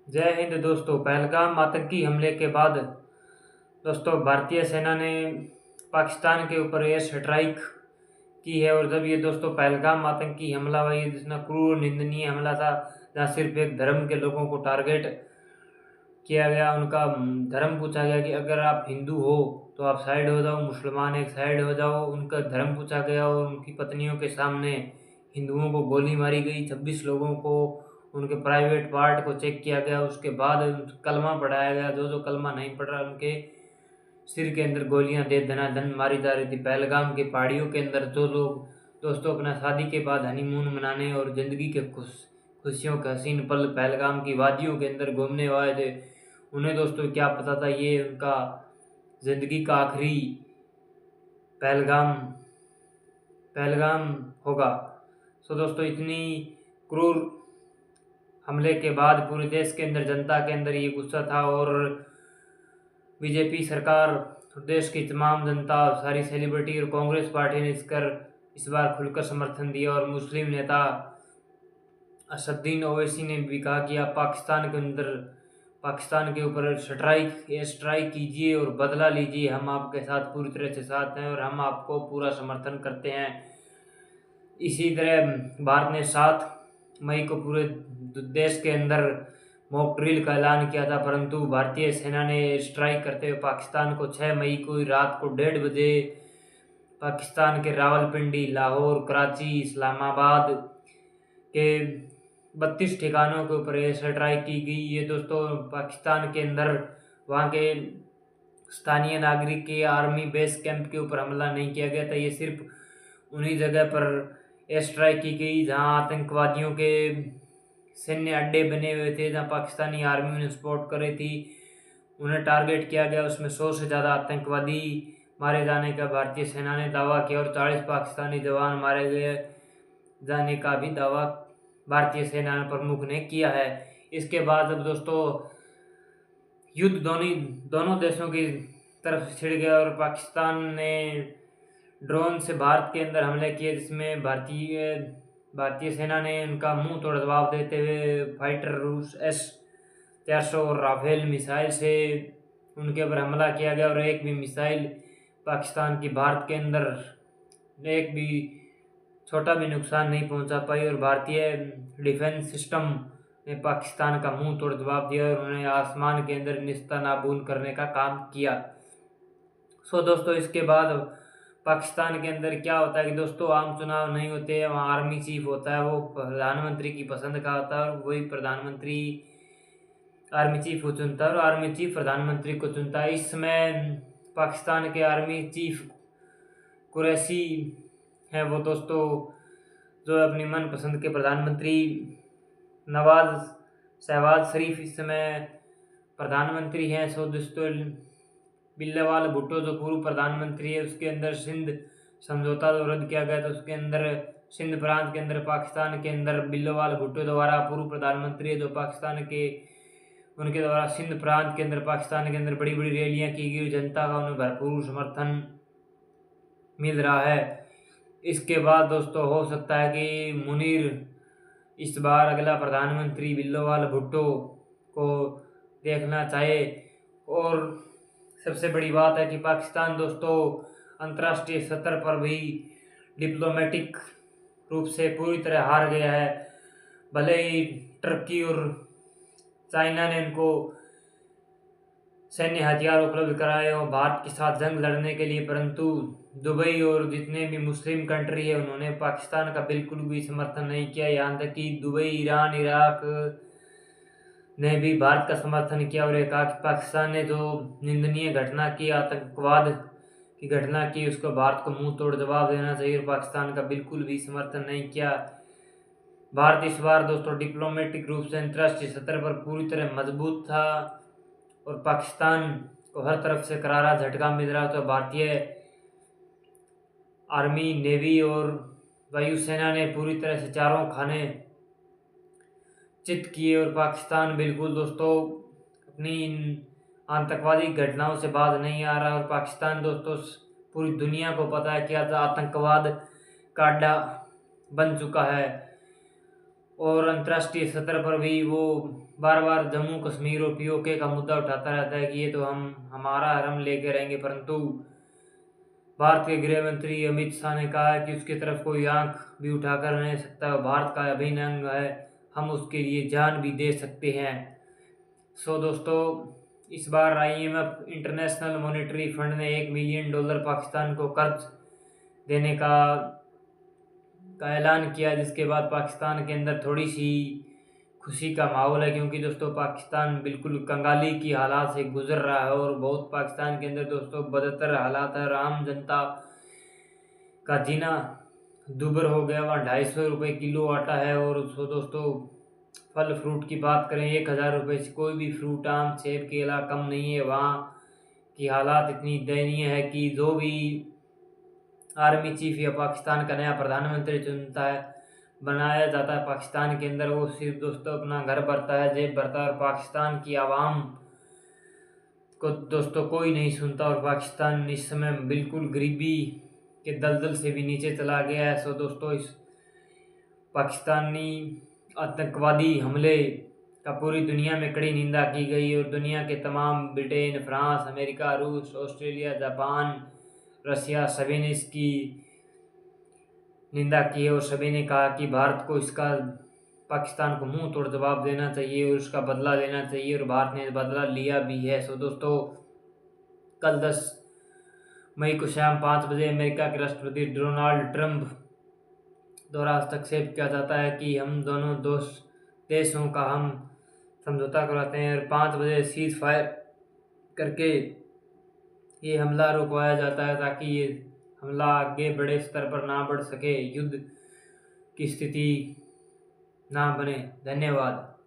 जय हिंद दोस्तों। पहलगाम आतंकी हमले के बाद दोस्तों भारतीय सेना ने पाकिस्तान के ऊपर एयर स्ट्राइक की है। और जब ये दोस्तों पहलगाम आतंकी हमला हुआ, ये जितना क्रूर निंदनीय हमला था, जहाँ सिर्फ एक धर्म के लोगों को टारगेट किया गया, उनका धर्म पूछा गया कि अगर आप हिंदू हो तो आप साइड हो जाओ, मुसलमान एक साइड हो जाओ, उनका धर्म पूछा गया और उनकी पत्नियों के सामने हिंदुओं को गोली मारी गई। 26 लोगों को उनके प्राइवेट पार्ट को चेक किया गया, उसके बाद कलमा पढ़ाया गया। जो कलमा नहीं पढ़ रहा उनके सिर के अंदर गोलियां दे धनाधन मारी जा रही थी। पहलगाम के पहाड़ियों के अंदर जो लोग दोस्तों अपना शादी के बाद हनीमून मनाने और ज़िंदगी के खुशियों के हसीन पल पहलगाम की वादियों के अंदर घूमने आए थे, उन्हें दोस्तों क्या पता था ये उनका ज़िंदगी का आखिरी पहलगाम पहलगाम होगा। सो दोस्तों इतनी क्रूर हमले के बाद पूरे देश के अंदर जनता के अंदर ये गुस्सा था और बीजेपी सरकार, देश की तमाम जनता, सारी सेलिब्रिटी और कांग्रेस पार्टी ने इस बार खुलकर समर्थन दिया। और मुस्लिम नेता असदुद्दीन ओवैसी ने भी कहा कि आप पाकिस्तान के ऊपर एयर स्ट्राइक कीजिए और बदला लीजिए, हम आपके साथ पूरी तरह से साथ हैं और हम आपको पूरा समर्थन करते हैं। इसी तरह भारत ने 7 मई को पूरे देश के अंदर मॉक ड्रिल का ऐलान किया था, परंतु भारतीय सेना ने स्ट्राइक करते हुए पाकिस्तान को 6 मई को रात को 1:30 बजे पाकिस्तान के रावलपिंडी, लाहौर, कराची, इस्लामाबाद के 32 ठिकानों के ऊपर एयर स्ट्राइक की गई। ये दोस्तों पाकिस्तान के अंदर वहाँ के स्थानीय नागरिक के आर्मी बेस कैंप के ऊपर हमला नहीं किया गया था। ये सिर्फ उन्हीं जगह पर एयर स्ट्राइक की गई जहाँ आतंकवादियों के सैन्य अड्डे बने हुए थे, जहाँ पाकिस्तानी आर्मी उन्हें सपोर्ट कर रही थी, उन्हें टारगेट किया गया। उसमें 100 से ज़्यादा आतंकवादी मारे जाने का भारतीय सेना ने दावा किया और 40 पाकिस्तानी जवान मारे गए जाने का भी दावा भारतीय सेना प्रमुख ने किया है। इसके बाद अब दोस्तों युद्ध दोनों देशों की तरफ से छिड़ गया और पाकिस्तान ने ड्रोन से भारत के अंदर हमले किए, जिसमें भारतीय सेना ने उनका मुंह तोड़ जवाब देते हुए फाइटर रूस S-400 और राफेल मिसाइल से उनके ऊपर हमला किया गया। और एक भी मिसाइल पाकिस्तान की भारत के अंदर एक भी छोटा भी नुकसान नहीं पहुंचा पाई और भारतीय डिफेंस सिस्टम ने पाकिस्तान का मुंह तोड़ जवाब दिया और उन्हें आसमान के अंदर निस्तानाबूद करने का काम किया। सो दोस्तों इसके बाद पाकिस्तान के अंदर क्या होता है कि दोस्तों आम चुनाव नहीं होते हैं, वहाँ आर्मी चीफ होता है, वो प्रधानमंत्री की पसंद का होता है और वही प्रधानमंत्री आर्मी चीफ को चुनता है और आर्मी चीफ प्रधानमंत्री को चुनता है। इस समय पाकिस्तान के आर्मी चीफ कुरैशी हैं, वो दोस्तों जो अपनी मनपसंद के प्रधानमंत्री शहबाज शरीफ इस समय प्रधानमंत्री हैं। सो दोस्तों बिल्लावाल भुट्टो जो पूर्व प्रधानमंत्री है, उसके अंदर सिंध समझौता जो रद्द किया गया था, उसके अंदर सिंध प्रांत के अंदर पाकिस्तान के अंदर बिल्लावाल भुट्टो द्वारा पूर्व प्रधानमंत्री है जो पाकिस्तान के, उनके द्वारा सिंध प्रांत के अंदर पाकिस्तान के अंदर बड़ी बड़ी रैलियां की गई, जनता का उन्हें भरपूर समर्थन मिल रहा है। इसके बाद दोस्तों हो सकता है कि मुनीर इस बार अगला प्रधानमंत्री बिल्लावाल भुट्टो को देखना चाहे। और सबसे बड़ी बात है कि पाकिस्तान दोस्तों अंतर्राष्ट्रीय स्तर पर भी डिप्लोमेटिक रूप से पूरी तरह हार गया है। भले ही टर्की और चाइना ने उनको सैन्य हथियार उपलब्ध कराए हो भारत के साथ जंग लड़ने के लिए, परंतु दुबई और जितने भी मुस्लिम कंट्री है उन्होंने पाकिस्तान का बिल्कुल भी समर्थन नहीं किया। यहाँ तक कि दुबई, ईरान, इराक ने भी भारत का समर्थन किया और ये कहा कि पाकिस्तान ने जो निंदनीय घटना की, आतंकवाद की घटना की, उसको भारत को मुंह तोड़ जवाब देना चाहिए और पाकिस्तान का बिल्कुल भी समर्थन नहीं किया। भारत इस बार दोस्तों डिप्लोमेटिक रूप से अंतर्राष्ट्रीय स्तर पर पूरी तरह मजबूत था और पाकिस्तान को हर तरफ से करारा झटका मिल रहा। तो भारतीय आर्मी, नेवी और वायुसेना ने पूरी तरह से चारों खाने चित किए और पाकिस्तान बिल्कुल दोस्तों अपनी इन आतंकवादी घटनाओं से बाज नहीं आ रहा। और पाकिस्तान दोस्तों पूरी दुनिया को पता है कि आज आतंकवाद का अड्डा बन चुका है और अंतर्राष्ट्रीय स्तर पर भी वो बार बार जम्मू कश्मीर और पीओके का मुद्दा उठाता रहता है कि ये तो हमारा है, हम लेके रहेंगे, परंतु भारत के गृह मंत्री अमित शाह ने कहा है कि उसकी तरफ कोई आंख भी उठाकर नहीं सकता, भारत का अभिन्न अंग है, हम उसके लिए जान भी दे सकते हैं। सो दोस्तों, इस बार IMF इंटरनेशनल मॉनेटरी फंड ने $1 मिलियन पाकिस्तान को कर्ज देने का ऐलान किया, जिसके बाद पाकिस्तान के अंदर थोड़ी सी खुशी का माहौल है, क्योंकि दोस्तों पाकिस्तान बिल्कुल कंगाली की हालात से गुजर रहा है और बहुत पाकिस्तान के अंदर दोस्तों बदतर हालात है। आम जनता का जीना दुभर हो गया, वहाँ 250 रुपये किलो आटा है। और सो दोस्तों, फल फ्रूट की बात करें 1000 रुपये से कोई भी फ्रूट, आम सेब केला कम नहीं है। वहाँ की हालात इतनी दयनीय है कि जो भी आर्मी चीफ या पाकिस्तान का नया प्रधानमंत्री चुनता है, बनाया जाता है पाकिस्तान के अंदर, वो सिर्फ दोस्तों अपना घर भरता है, जेब भरता है, और पाकिस्तान की आवाम को दोस्तों कोई नहीं सुनता। और पाकिस्तान इस समय बिल्कुल गरीबी के दलदल से भी नीचे चला गया है। सो दोस्तों, इस पाकिस्तानी आतंकवादी हमले का पूरी दुनिया में कड़ी निंदा की गई और दुनिया के तमाम ब्रिटेन, फ्रांस, अमेरिका, रूस, ऑस्ट्रेलिया, जापान, रसिया सभी ने इसकी निंदा की है और सभी ने कहा कि भारत को इसका पाकिस्तान को मुंह तोड़ जवाब देना चाहिए और उसका बदला लेना चाहिए, और भारत ने बदला लिया भी है। सो दोस्तों, कल 10 मई को शाम 5 बजे अमेरिका के राष्ट्रपति डोनाल्ड ट्रंप द्वारा हस्तक्षेप किया जाता है कि हम दोनों देशों का हम समझौता कराते हैं, और 5 बजे सीज फायर करके ये हमला रुकवाया जाता है, ताकि ये हमला आगे बड़े स्तर पर ना बढ़ सके, युद्ध की स्थिति ना बने। धन्यवाद।